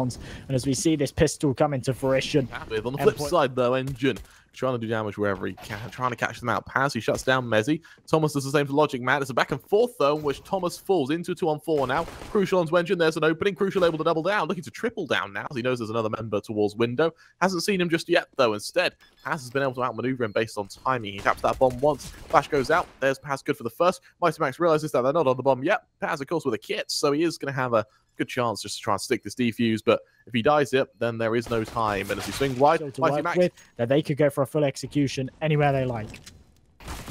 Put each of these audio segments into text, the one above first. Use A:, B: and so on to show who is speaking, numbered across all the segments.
A: And as we see this pistol come into fruition.
B: On the flip side, though, Engine trying to do damage wherever he can, trying to catch them out. Paz, he shuts down Mezzy. Thomas does the same to Logic Man. It's a back and forth, though, in which Thomas falls into a 2-on-4 now. Crucial onto Engine. There's an opening. Crucial able to double down, looking to triple down now, as he knows there's another member towards window. Hasn't seen him just yet, though. Instead, Paz has been able to outmaneuver him based on timing. He taps that bomb once. Flash goes out. There's Paz, good for the first. Mighty Max realizes that they're not on the bomb yet. Paz, of course, with a kit, so he is going to have a good chance just to try and stick this defuse, but if he dies it, then there is no time. And as he swings wide, Mighty Max,
A: that they could go for a full execution anywhere they like.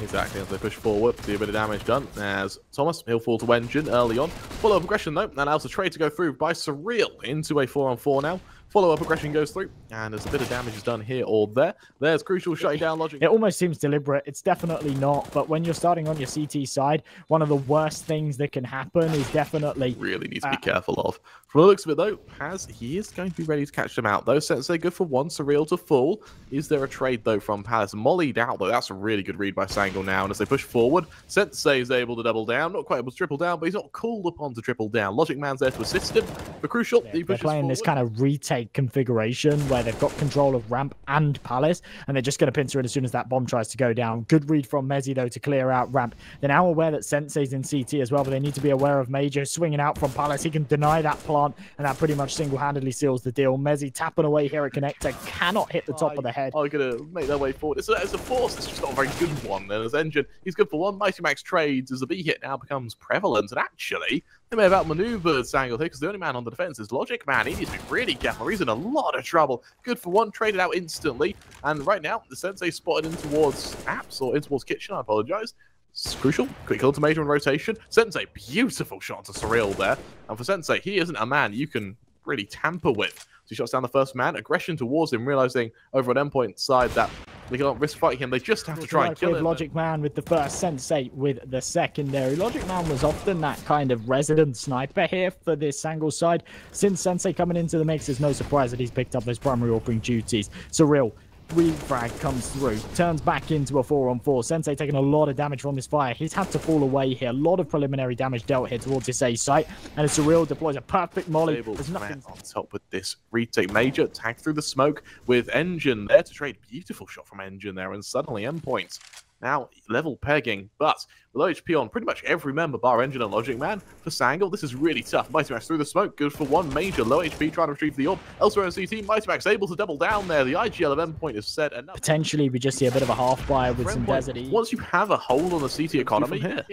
B: Exactly, as they push forward, see a bit of damage done. As Thomas, he'll fall to Engine early on. Follow-up aggression, though, that allows the trade to go through by Surreal into a 4-on-4 now. Follow-up aggression goes through, and as a bit of damage is done here or there. There's Crucial shutting down Logic.
A: It almost seems deliberate. It's definitely not, but when you're starting on your CT side, one of the worst things that can happen is definitely...
B: Really needs to be careful of. From the looks of it, though, Paz, he is going to be ready to catch them out, though. Sensei good for one, Surreal to full. Is there a trade, though, from Palace? Mollied out, though. That's a really good read by SANGAL now, and as they push forward, Sensei is able to double down. Not quite able to triple down, but he's not called upon to triple down. Logic Man's there to assist him. For Crucial, he
A: they're
B: pushes
A: playing
B: forward.
A: This kind of retake configuration where they've got control of ramp and Palace, and they're just going to pincer it as soon as that bomb tries to go down. Good read from Mezzy, though, to clear out ramp. They're now aware that Sensei's in CT as well, but they need to be aware of Major swinging out from Palace. He can deny that plant, and that pretty much single-handedly seals the deal. Mezzy tapping away here at connector, cannot hit the top of the head.
B: Are going to make their way forward. It's a force. It's just not a very good one. And as Engine, he's good for one. Mighty Max trades as the B hit now becomes prevalent, and actually, they may have outmaneuvered SANGAL here because the only man on the defense is Logic Man. He needs to be really careful. He's in a lot of trouble. Good for one, traded out instantly. And right now, the Sensei spotted in towards Apps, or in towards Kitchen, I apologize. It's Crucial. Quick kill to Major in rotation. Sensei, beautiful shot to Surreal there. And for Sensei, he isn't a man you can really tamper with. So he shots down the first man. Aggression towards him, realizing over at Endpoint side that they can't risk fighting him. They just have to try and kill him.
A: Logic Man with the first, Sensei with the secondary. Logic Man was often that kind of resident sniper here for this SANGAL side. Since Sensei coming into the mix, it's no surprise that he's picked up those primary ordering duties. Surreal. Refrag comes through, turns back into a 4-on-4. Sensei taking a lot of damage from this fire. He's had to fall away here. A lot of preliminary damage dealt here towards his A site. And Surreal deploys a perfect molly.
B: There's nothing on top with this retake. Major tag through the smoke with Engine there to trade. Beautiful shot from Engine there, and suddenly Endpoint now level pegging, but with HP on pretty much every member bar Engine and Logic Man. For SANGAL, this is really tough. Mighty Max through the smoke, good for one. Major low HP trying to retrieve the orb. Elsewhere in CT, Mighty Max able to double down there. The IGL of Endpoint is set. And
A: potentially we just see a bit of a half buy with some Desert E.
B: Once you have a hold on the CT economy here.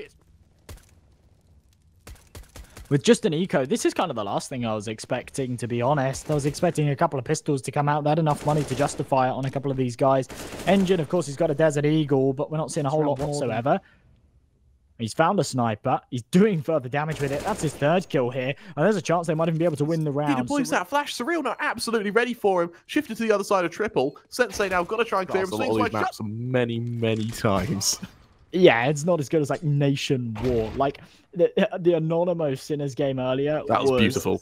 A: With just an eco, this is kind of the last thing I was expecting, to be honest. I was expecting a couple of pistols to come out. They had enough money to justify it on a couple of these guys. Engine, of course, he's got a Desert Eagle, but we're not seeing a whole lot whatsoever. He's found a sniper. He's doing further damage with it. That's his third kill here. And there's a chance they might even be able to win the round.
B: He deploys that flash. Surreal now absolutely ready for him. Shifted to the other side of triple. Sensei now got to try and clear him. Swings wide maps many, many times.
A: Yeah, it's not as good as like Nation War. Like the Anonymous Sinners game earlier.
B: That was beautiful.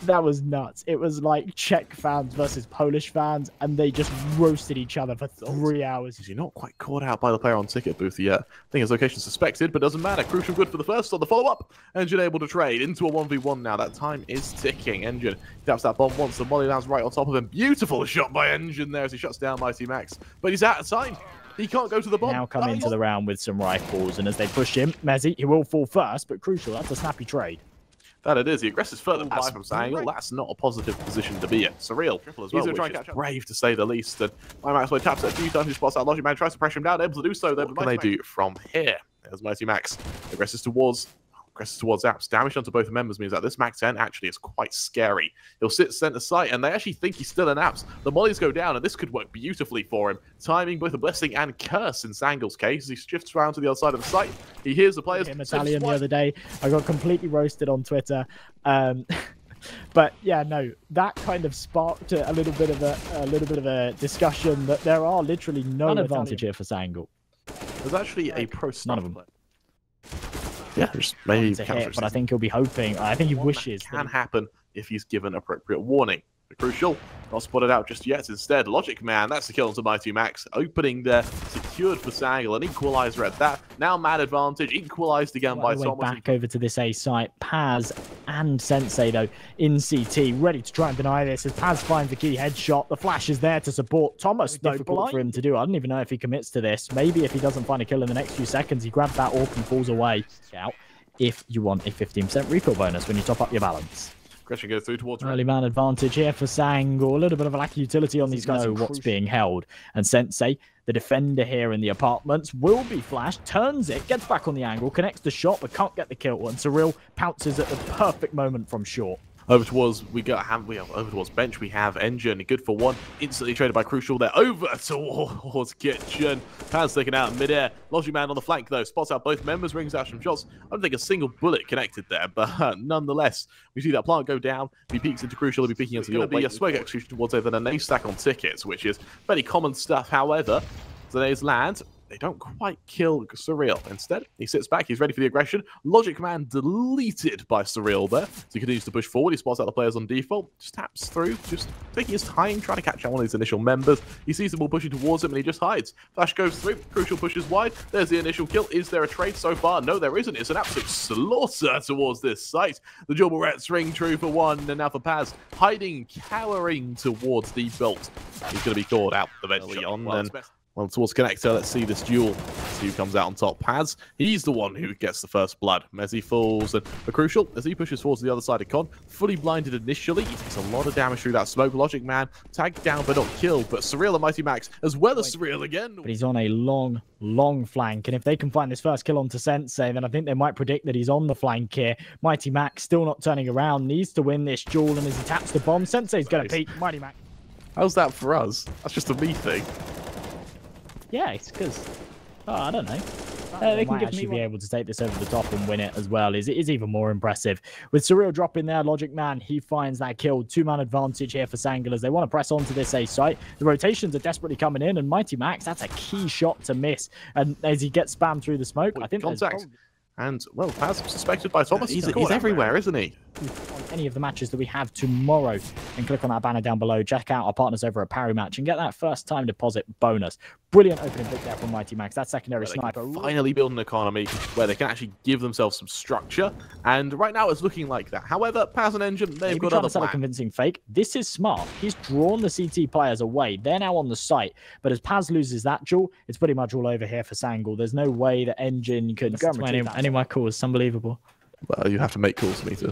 A: That was nuts. It was like Czech fans versus Polish fans, and they just roasted each other for 3 hours.
B: You're not quite caught out by the player on ticket booth yet. I think his location suspected, but doesn't matter. Crucial good for the first on the follow-up. Engine able to trade into a 1v1 now. That time is ticking. Engine taps that bomb once. The molly lands right on top of him. Beautiful shot by Engine there as he shuts down Mighty Max. But he's out of time. He can't go to the bomb.
A: Now come into the round with some rifles, and as they push him, Mezzy, he will fall first, but Crucial, that's a snappy trade.
B: That it is. The aggressive further buy from SANGAL. That's not a positive position to be in. Surreal. Triple as well. He's going to try and catch up. Brave, to say the least. And Mighty Max taps it a few times. He spots out Logic Man, tries to pressure him down, able to do so. What can they do from here? There's Mighty Max. Aggressive towards Apps. Damage onto both members means that this Mac 10 actually is quite scary. He'll sit center site, and they actually think he's still in Apps. The mollies go down, and this could work beautifully for him. Timing both a blessing and curse in SANGAL's case. He shifts around to the other side of the site. He hears the players.
A: Italian the other day, I got completely roasted on Twitter. But yeah, no, that kind of sparked a little bit of a discussion that there are literally no advantage here for SANGAL.
B: There's actually a pro
A: none of them.
B: Yeah, just maybe
A: hit, but I think he'll be hoping. I think he wishes
B: that can happen if he's given appropriate warning. Crucial. Not spotted out just yet. Instead, Logic Man, that's the kill onto Mighty Max. Opening there, secured for SANGAL. An equalizer at that. Now man advantage, equalized again by Thomas.
A: Back over to this A site. Paz and Sensei, though, in CT, ready to try and deny this as Paz finds the key headshot. The flash is there to support Thomas. Difficult for him to do. I don't even know if he commits to this. Maybe if he doesn't find a kill in the next few seconds, he grabs that AWP and falls away. Out if you want a 15% refill bonus when you top up your balance.
B: Christian goes through towards
A: early man advantage here for SANGAL. A little bit of a lack of utility on these guys. Know what's being held. And Sensei, the defender here in the apartments, will be flashed, turns it, gets back on the angle, connects the shot, but can't get the kill. And Surreal pounces at the perfect moment from short.
B: Over towards over towards bench. We have Engine, good for one. Instantly traded by Crucial there. Over towards Kitchen. Paz taken out in midair. Logic Man on the flank though. Spots out both members, rings out some shots. I don't think a single bullet connected there, but nonetheless, we see that plant go down. He peeks into Crucial. He'll be peeking into the AWP. A smoke execution towards over then a stack on tickets, which is very common stuff. However, today's land. They don't quite kill Surreal. Instead, he sits back. He's ready for the aggression. Logic Man deleted by Surreal there. So he continues to push forward. He spots out the players on default. Just taps through. Just taking his time, trying to catch out one of these initial members. He sees them all pushing towards him, and he just hides. Flash goes through. Crucial pushes wide. There's the initial kill. Is there a trade so far? No, there isn't. It's an absolute slaughter towards this site. The Dual Barrettes ring true for one. And now for Paz, hiding, cowering towards the bolt. He's going to be called out eventually on. Well, towards Connector, let's see this duel. See who comes out on top. Paz, he's the one who gets the first blood. Mezzi falls, and the Crucial, as he pushes towards the other side of Con, fully blinded initially. He takes a lot of damage through that smoke. Logic Man tagged down but not killed, but Surreal and Mighty Max, as well as Surreal again.
A: But he's on a long flank, and if they can find this first kill onto Sensei, then I think they might predict that he's on the flank here. Mighty Max still not turning around, needs to win this duel, and as he taps the bomb, Sensei's going to peek. Mighty Max.
B: How's that for us? That's just a me thing.
A: Yeah, it's because, I don't know. They can actually be able to take this over the top and win it as well. Is even more impressive. With Surreal dropping there, Logic Man, he finds that kill. Two-man advantage here for SANGAL as they want to press onto this A site. The rotations are desperately coming in, and Mighty Max, that's a key shot to miss. And as he gets spammed through the smoke, I think
B: contact. And, well, Paz suspected by Thomas. He's everywhere, isn't he?
A: On any of the matches that we have tomorrow, and click on that banner down below. Check out our partners over at Parry Match and get that first time deposit bonus. Brilliant opening pick there from Mighty Max. That secondary sniper.
B: Finally build an economy where they can actually give themselves some structure. And right now it's looking like that. However, Paz and Engine, they've got other plans.
A: A convincing fake. This is smart. He's drawn the CT players away. They're now on the site. But as Paz loses that duel, it's pretty much all over here for SANGAL. There's no way that Engine could go and any of my calls. It's unbelievable.
B: Well, you have to make calls for me to.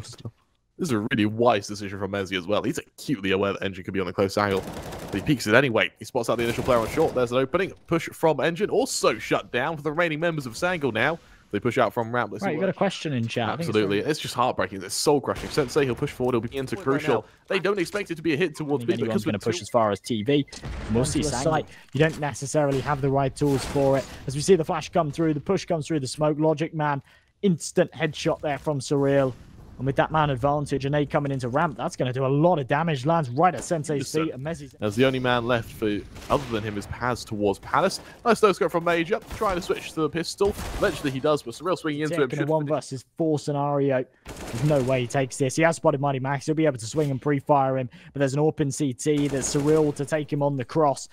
B: This is a really wise decision from Mezzi as well. He's acutely aware that Engine could be on a close angle. But he peeks it anyway. He spots out the initial player on short. There's an opening. Push from Engine. Also shut down for the remaining members of SANGAL now. They push out from ramp.
A: Right, you got a question in chat.
B: Absolutely. It's just heartbreaking. It's soul-crushing. Sensei, he'll push forward. He'll begin to Crucial. They don't expect it to be a hit towards B
A: because we're going to push as far as TV. We'll see site. You don't necessarily have the right tools for it. As we see the flash come through, the push comes through the smoke. Logic Man, instant headshot there from Surreal. And with that man advantage and A coming into ramp, that's going to do a lot of damage. Lands right at Sensei's feet. And Mezzi's...
B: As the only man left for other than him is Paz towards Palace. Nice no scope from Major, trying to switch to the pistol. Eventually he does, but Surreal swinging into him.
A: In a 1 versus 4 scenario, there's no way he takes this. He has spotted Mighty Max. He'll be able to swing and pre-fire him. But there's an open CT. There's Surreal to take him on the cross.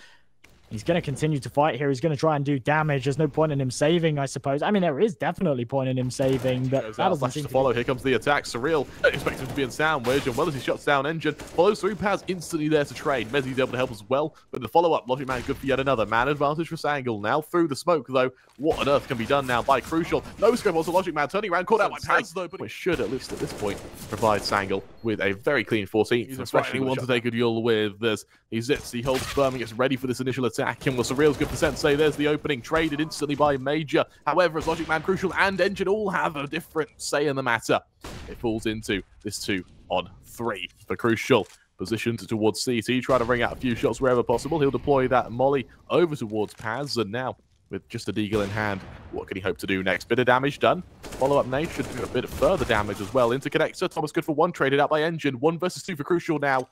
A: He's going to continue to fight here. He's going to try and do damage. There's no point in him saving, I suppose. I mean, there is definitely point in him saving, but that doesn't seem
B: to follow. Here comes the attack. Surreal, don't expect him to be in sound wedge, and well as he shuts down Engine, follows through. Paz instantly there to trade. Mezzi's able to help as well, but the follow-up, Logic Man good for yet another. Man advantage for SANGAL. Now through the smoke, though. What on earth can be done now by Crucial? No scope also Logic Man turning around, caught out by Paz, though, but it should, at least at this point, provide SANGAL with a very clean 14th, especially one to take a duel with this. He sits, he holds firm, and gets ready for this initial attack, and well, Surreal's good for Sensei. There's the opening, traded instantly by Major. However, as Logic Man, Crucial, and Engine all have a different say in the matter, it falls into this 2-on-3 for Crucial. Positioned towards CT, try to ring out a few shots wherever possible. He'll deploy that molly over towards Paz, and now, with just a deagle in hand, what can he hope to do next? Bit of damage done. Follow-up nade should do a bit of further damage as well. Interconnector, Thomas good for one, traded out by Engine. 1 versus 2 for Crucial now.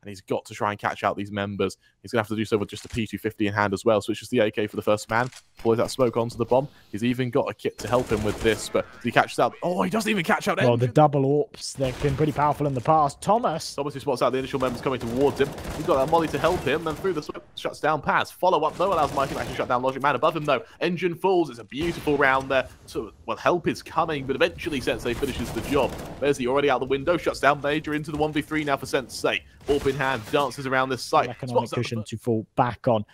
B: and he's got to try and catch out these members. He's going to have to do so with just a P250 in hand as well, so it's just the AK for the first man. Deploys that smoke onto the bomb. He's even got a kit to help him with this, but he catches out. Oh, he doesn't even catch out.
A: Well, the double AWPs, they've been pretty powerful in the past. Thomas
B: who spots out the initial members coming towards him. He's got that molly to help him, and through the smoke, shuts down Paz. Follow up, though, allows Mighty Max to shut down Logic Man above him, though. Engine falls. It's a beautiful round there. So, well, help is coming, but eventually Sensei finishes the job. There's the already out the window, shuts down Major into the 1v3 now for Sensei. AWP in hand, dances around this site.
A: Economic cushion to fall back on.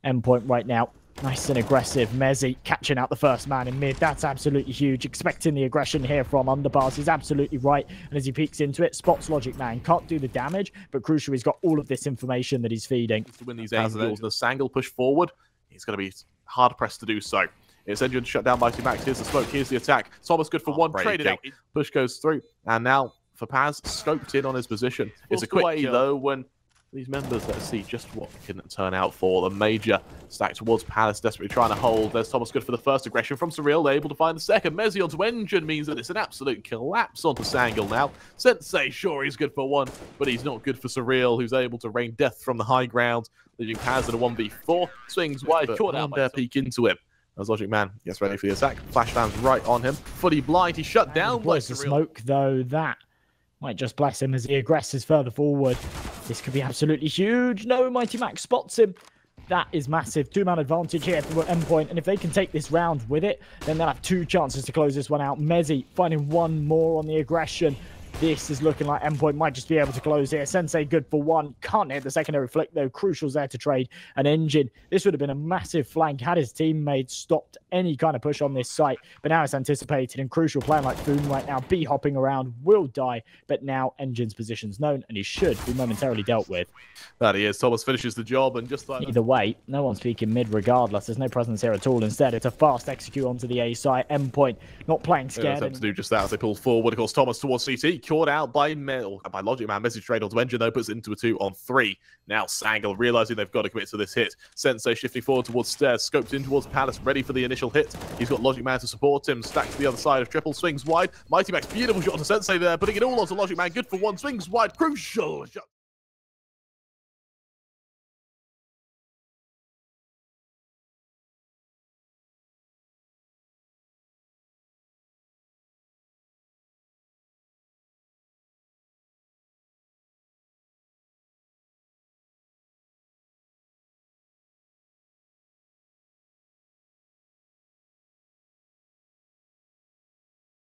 A: Endpoint right now. Nice and aggressive. Mezzi catching out the first man in mid. That's absolutely huge. Expecting the aggression here from Underpass. He's absolutely right. And as he peeks into it, spots Logic Man. Can't do the damage, but crucial, he's got all of this information that he's feeding.
B: To win these angles, the Sangal push forward. He's going to be hard-pressed to do so. It's Engine shut down by Max. Here's the smoke. Here's the attack. Thomas good for one. Traded out. Push goes through. And now for Paz, scoped in on his position. It's a quick way, though, when these members, let's see just what can turn out for the Major. Stacked towards Palace, desperately trying to hold. There's Thomas good for the first aggression from Surreal, able to find the second. Mezzi onto Engine means that it's an absolute collapse onto Sangal now. Sensei, sure, he's good for one, but he's not good for Surreal, who's able to rain death from the high ground, leaving Paz in a 1v4. Swings wide, caught out there, peek into him. As Logic Man gets ready for the attack, flashbangs right on him. Fully blind, he's shut down by
A: the smoke, though, that might just bless him as he aggresses further forward. This could be absolutely huge. No, Mighty Max spots him. That is massive. Two-man advantage here for Endpoint. And if they can take this round with it, then they'll have two chances to close this one out. Mezzi finding one more on the aggression. This is looking like Endpoint might just be able to close here. Sensei good for one. Can't hit the secondary flick, though. Crucial's there to trade an Engine. This would have been a massive flank had his teammates stopped any kind of push on this site. But now it's anticipated, and Crucial playing like Foon right now, hopping around, will die. But now Engine's position's known, and he should be momentarily dealt with.
B: That he is. Thomas finishes the job, and just like...
A: Either way, no one's peeking mid regardless. There's no presence here at all. Instead, it's a fast execute onto the A site. Endpoint not playing scared.
B: To do just that as they pull forward. Of course, Thomas towards CT. Caught out by Logic Man. Message trade onto Engine, though, puts it into a 2-on-3. Now Sangal realizing they've got to commit to this hit. Sensei shifting forward towards stairs, scoped in towards Palace, ready for the initial hit. He's got Logic Man to support him, stacked to the other side of triple, swings wide. Mighty Max, beautiful shot to Sensei there, putting it all onto Logic Man. Good for one, swings wide, Crucial shot.